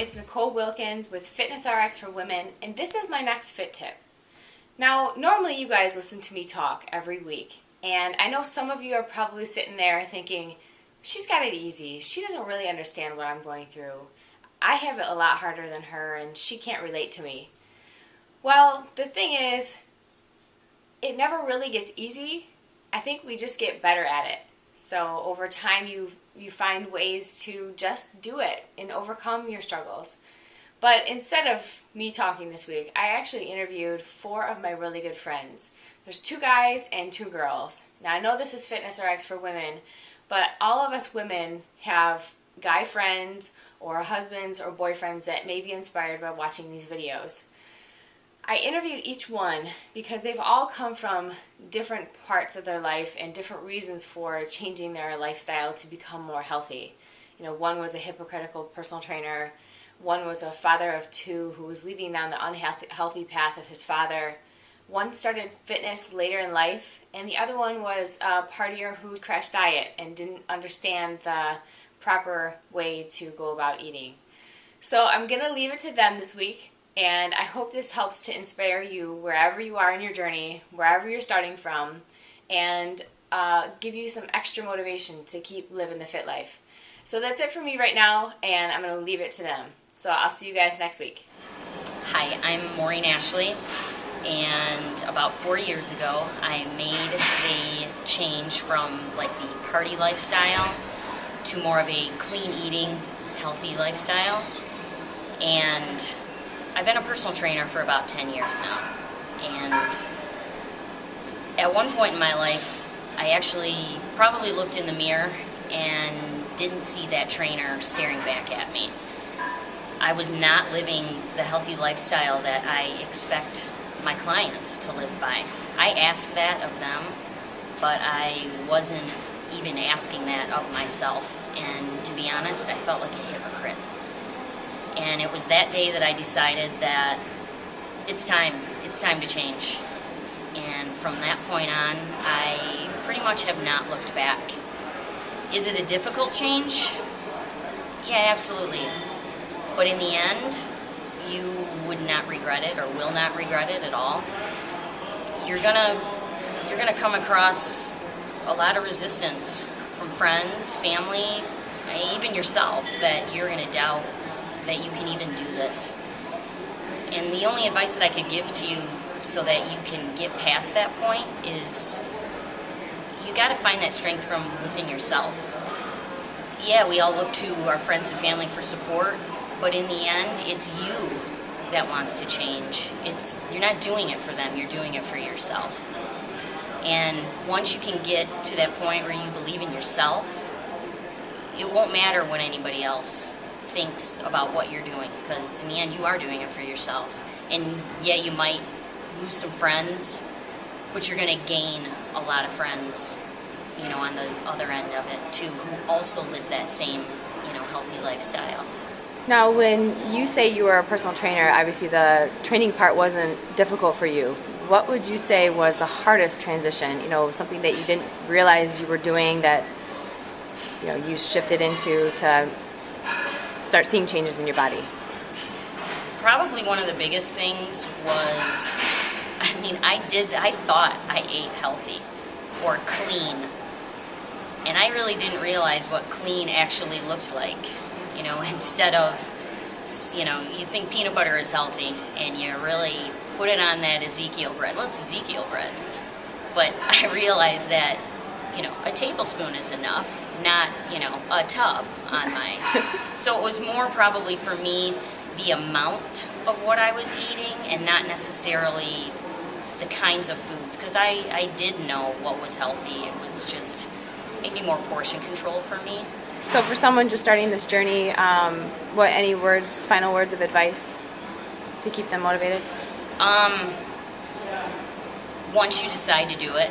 it's Nicole Wilkins with FitnessRx for Women, and this is my next fit tip. Now, normally you guys listen to me talk every week, and I know some of you are probably sitting there thinking, she's got it easy, she doesn't really understand what I'm going through. I have it a lot harder than her, and she can't relate to me. Well, the thing is, it never really gets easy. I think we just get better at it. So over time you find ways to just do it and overcome your struggles. But instead of me talking this week, I actually interviewed 4 of my really good friends. There's 2 guys and 2 girls. Now I know this is FitnessRx for women, but all of us women have guy friends or husbands or boyfriends that may be inspired by watching these videos. I interviewed each one because they've all come from different parts of their life and different reasons for changing their lifestyle to become more healthy. You know, one was a hypocritical personal trainer, one was a father of 2 who was leading down the unhealthy path of his father, one started fitness later in life, and the other one was a partier who crashed diet and didn't understand the proper way to go about eating. So I'm going to leave it to them this week. And I hope this helps to inspire you wherever you are in your journey, wherever you're starting from, and give you some extra motivation to keep living the fit life. So that's it for me right now, and I'm going to leave it to them. So I'll see you guys next week. Hi, I'm Maureen Ashley, and about 4 years ago I made a change from like the party lifestyle to more of a clean eating, healthy lifestyle. And I've been a personal trainer for about 10 years now, and at one point in my life I actually probably looked in the mirror and didn't see that trainer staring back at me. I was not living the healthy lifestyle that I expect my clients to live by. I ask that of them, but I wasn't even asking that of myself, and to be honest, I felt like a hypocrite. And it was that day that I decided that it's time to change. And from that point on, I pretty much have not looked back. Is it a difficult change? Yeah, absolutely. But in the end, you would not regret it or will not regret it at all. You're gonna come across a lot of resistance from friends, family, even yourself, that you're gonna doubt that you can even do this. And the only advice that I could give to you so that you can get past that point is you got to find that strength from within yourself. Yeah, we all look to our friends and family for support, but in the end, it's you that wants to change. You're not doing it for them, you're doing it for yourself. And once you can get to that point where you believe in yourself, it won't matter what anybody else thinks about what you're doing, because in the end you are doing it for yourself. And yeah, you might lose some friends, but you're going to gain a lot of friends, on the other end of it too, who also live that same, healthy lifestyle. Now, when you say you were a personal trainer, obviously the training part wasn't difficult for you. What would you say was the hardest transition? Something that you didn't realize you were doing that, you shifted into to start seeing changes in your body? Probably one of the biggest things was, I thought I ate healthy or clean, and I really didn't realize what clean actually looked like. Instead of, you think peanut butter is healthy, and you really put it on that Ezekiel bread. Well, it's Ezekiel bread. But I realized that, a tablespoon is enough, not, a tub on my... So it was more probably for me the amount of what I was eating and not necessarily the kinds of foods, because I did know what was healthy. It was just maybe more portion control for me. So for someone just starting this journey, any final words of advice to keep them motivated? Once you decide to do it,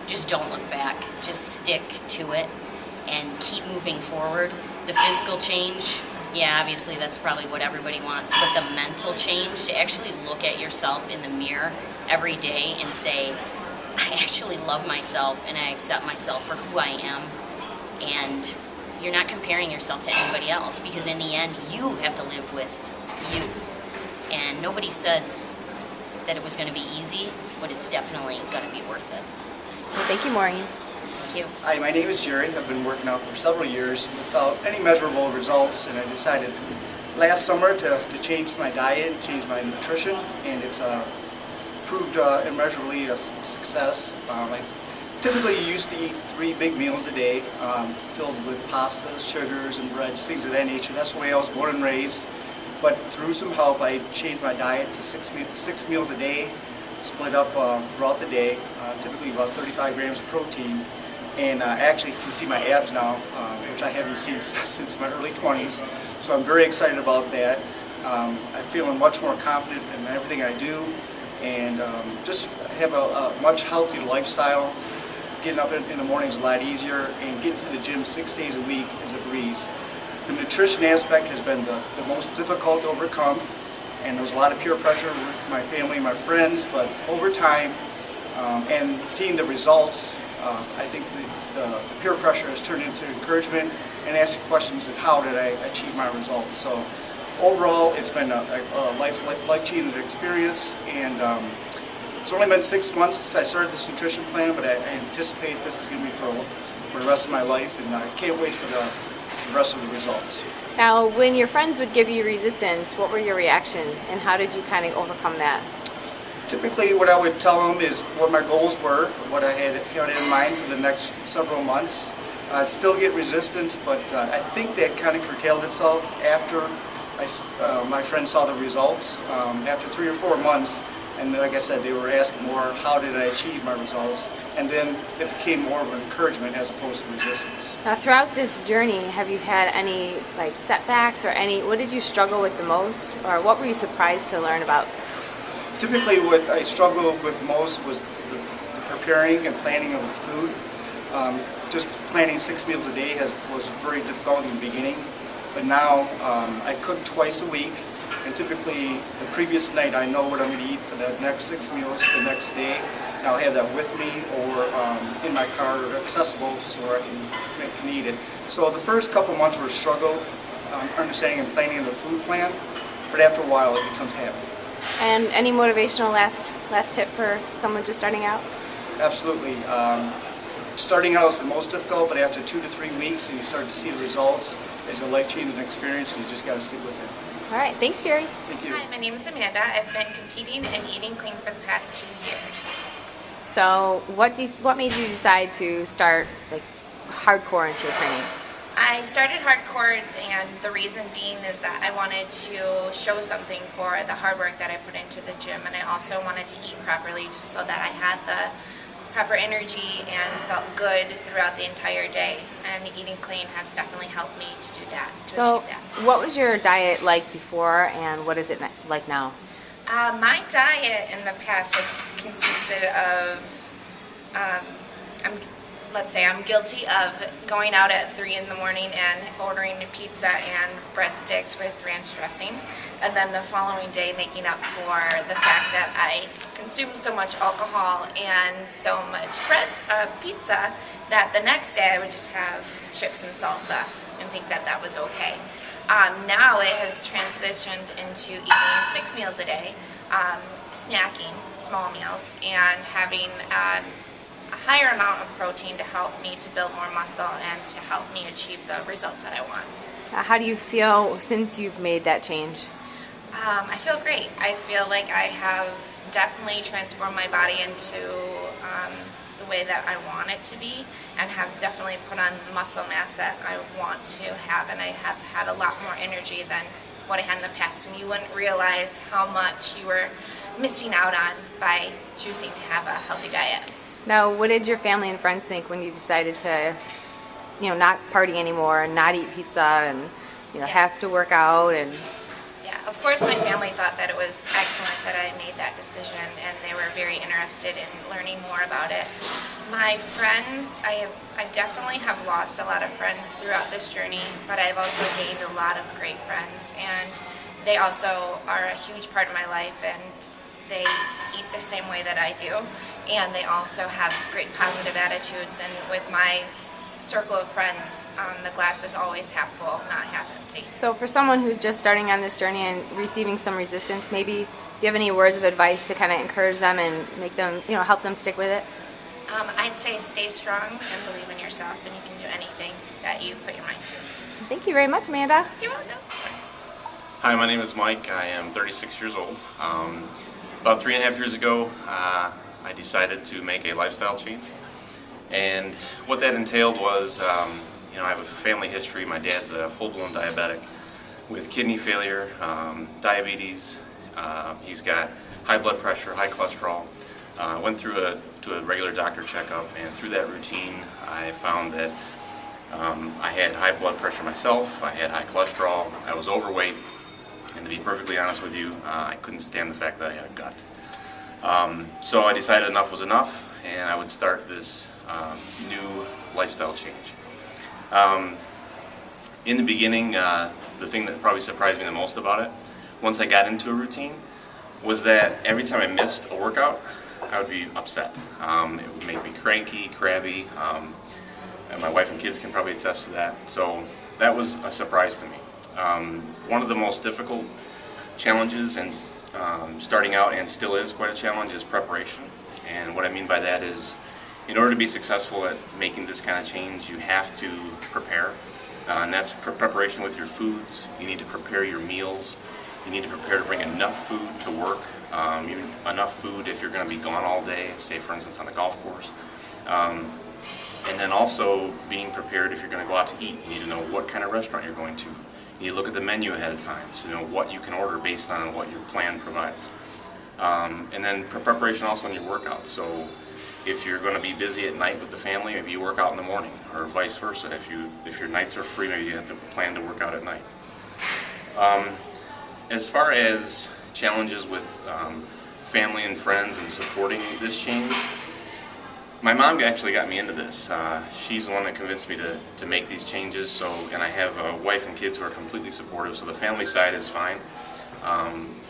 just don't look back. Just stick to it and keep moving forward. The physical change, yeah, obviously that's probably what everybody wants, but the mental change, to actually look at yourself in the mirror every day and say, I actually love myself and I accept myself for who I am, and you're not comparing yourself to anybody else, because in the end, you have to live with you. And nobody said that it was going to be easy, but it's definitely going to be worth it. Well, thank you, Maureen. Thank you. Hi, my name is Jerry. I've been working out for several years without any measurable results, and I decided last summer to change my diet, change my nutrition, and it's proved immeasurably a success. I typically used to eat 3 big meals a day, filled with pastas, sugars, and breads, things of that nature. That's the way I was born and raised. But through some help, I changed my diet to 6 meals a day, split up throughout the day, typically about 35 grams of protein. And actually you can see my abs now, which I haven't seen since my early 20s. So I'm very excited about that. I'm feeling much more confident in everything I do, and just have a much healthier lifestyle. Getting up in the morning is a lot easier, and getting to the gym 6 days a week is a breeze. The nutrition aspect has been the most difficult to overcome, and there's a lot of peer pressure with my family and my friends, but over time and seeing the results, I think the peer pressure has turned into encouragement and asking questions of how did I achieve my results. So overall, it's been a life-changing experience, and it's only been 6 months since I started this nutrition plan, but I anticipate this is going to be for the rest of my life, and I can't wait for the rest of the results. Now, when your friends would give you resistance, what were your reactions, and how did you kind of overcome that? Typically, what I would tell them is what my goals were, what I had in mind for the next several months. I'd still get resistance, but I think that kind of curtailed itself after my friends saw the results. After 3 or 4 months, and like I said, they were asking more, how did I achieve my results? And then it became more of an encouragement as opposed to resistance. Now, throughout this journey, have you had any setbacks, or what did you struggle with the most, or what were you surprised to learn about? Typically, what I struggled with most was the preparing and planning of the food. Just planning 6 meals a day was very difficult in the beginning, but now I cook twice a week. And typically, the previous night, I know what I'm going to eat for the next 6 meals the next day. And I'll have that with me or in my car, accessible, so where I can eat it. So the first couple months were a struggle, understanding and planning the food plan, but after a while, it becomes habit. And any motivational last tip for someone just starting out? Absolutely. Starting out is the most difficult, but after 2 to 3 weeks, and you start to see the results, it's a life-changing experience, and you just got to stick with it. All right, thanks, Jerry. Thank you. Hi, my name is Amanda. I've been competing and eating clean for the past 2 years. So, what made you decide to start hardcore into your training? I started hardcore, and the reason being is that I wanted to show something for the hard work that I put into the gym, and I also wanted to eat properly so that I had the proper energy and felt good throughout the entire day. And eating clean has definitely helped me to do that, So, achieve that. what was your diet like before, and what is it like now? My diet in the past consisted of, I'm guilty of going out at 3 in the morning and ordering a pizza and breadsticks with ranch dressing, and then the following day making up for the fact that I consumed so much alcohol and so much pizza that the next day I would just have chips and salsa and think that that was okay. Now it has transitioned into eating 6 meals a day, snacking, small meals, and having a higher amount of protein to help me to build more muscle and to help me achieve the results that I want. How do you feel since you've made that change? I feel great. I feel like I have definitely transformed my body into the way that I want it to be, and have definitely put on the muscle mass that I want to have, and I have had a lot more energy than what I had in the past, and you wouldn't realize how much you were missing out on by choosing to have a healthy diet. Now, what did your family and friends think when you decided to, not party anymore and not eat pizza and, have to work out and... Yeah, of course my family thought that it was excellent that I made that decision, and they were very interested in learning more about it. My friends, I definitely have lost a lot of friends throughout this journey, but I've also gained a lot of great friends, and they also are a huge part of my life, and they eat the same way that I do, and they also have great positive attitudes, and with my circle of friends, the glass is always half full, not half empty. So for someone who's just starting on this journey and receiving some resistance, maybe do you have any words of advice to kind of encourage them and make them, help them stick with it? I'd say stay strong and believe in yourself, and you can do anything that you put your mind to. Thank you very much, Amanda. You're welcome. Hi, my name is Mike. I am 36 years old. About 3.5 years ago, I decided to make a lifestyle change. And what that entailed was, I have a family history. My dad's a full-blown diabetic with kidney failure, diabetes. He's got high blood pressure, high cholesterol. Went through a regular doctor checkup, and through that routine, I found that I had high blood pressure myself. I had high cholesterol. I was overweight, and to be perfectly honest with you, I couldn't stand the fact that I had a gut. So I decided enough was enough, and I would start this new lifestyle change. In the beginning, the thing that probably surprised me the most about it, once I got into a routine, was that every time I missed a workout, I would be upset. It would make me cranky, crabby, and my wife and kids can probably attest to that. So that was a surprise to me. One of the most difficult challenges, and starting out, and still is quite a challenge, is preparation. And what I mean by that is, in order to be successful at making this kind of change, you have to prepare. And that's preparation with your foods. You need to prepare your meals. You need to prepare to bring enough food to work, enough food if you're going to be gone all day, say for instance on a golf course. And then also being prepared if you're going to go out to eat. You need to know what kind of restaurant you're going to. You need to look at the menu ahead of time so you know what you can order based on what your plan provides. And then preparation also on your workouts. So if you're going to be busy at night with the family, maybe you work out in the morning, or vice versa. If your nights are free, maybe you have to plan to work out at night. As far as challenges with family and friends and supporting this change, my mom actually got me into this. She's the one that convinced me to make these changes. And I have a wife and kids who are completely supportive, so the family side is fine.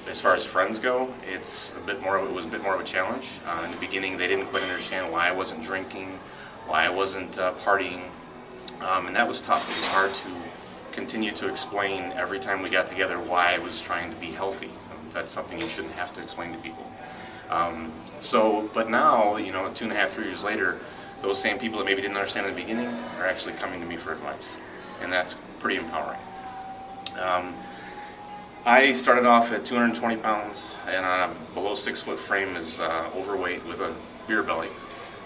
As far as friends go, it was a bit more of a challenge. In the beginning, they didn't quite understand why I wasn't drinking, why I wasn't partying, and that was tough. It was hard to continue to explain every time we got together why I was trying to be healthy. That's something you shouldn't have to explain to people. But now, 2.5, 3 years later, those same people that maybe didn't understand in the beginning are actually coming to me for advice, and that's pretty empowering. I started off at 220 pounds and on a below 6 foot frame is overweight with a beer belly.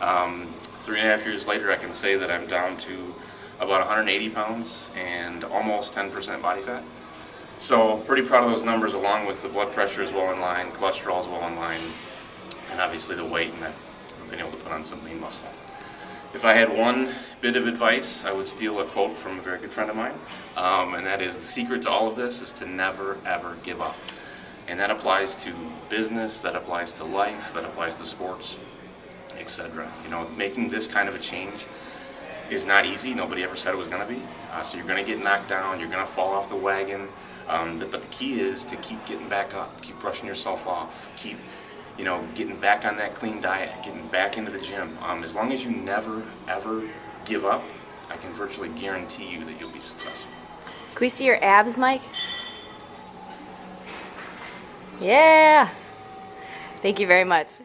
3.5 years later, I can say that I'm down to about 180 pounds and almost 10% body fat. So pretty proud of those numbers, along with the blood pressure is well in line, cholesterol is well in line, and obviously the weight, and I've been able to put on some lean muscle. If I had one bit of advice, I would steal a quote from a very good friend of mine, and that is, the secret to all of this is to never ever give up. And that applies to business, that applies to life, that applies to sports, etc. Making this kind of a change is not easy. Nobody ever said it was going to be. So you're going to get knocked down, you're going to fall off the wagon, but the key is to keep getting back up, keep brushing yourself off, keep getting back on that clean diet, getting back into the gym. As long as you never, ever give up, I can virtually guarantee you that you'll be successful. Can we see your abs, Mike? Yeah. Thank you very much.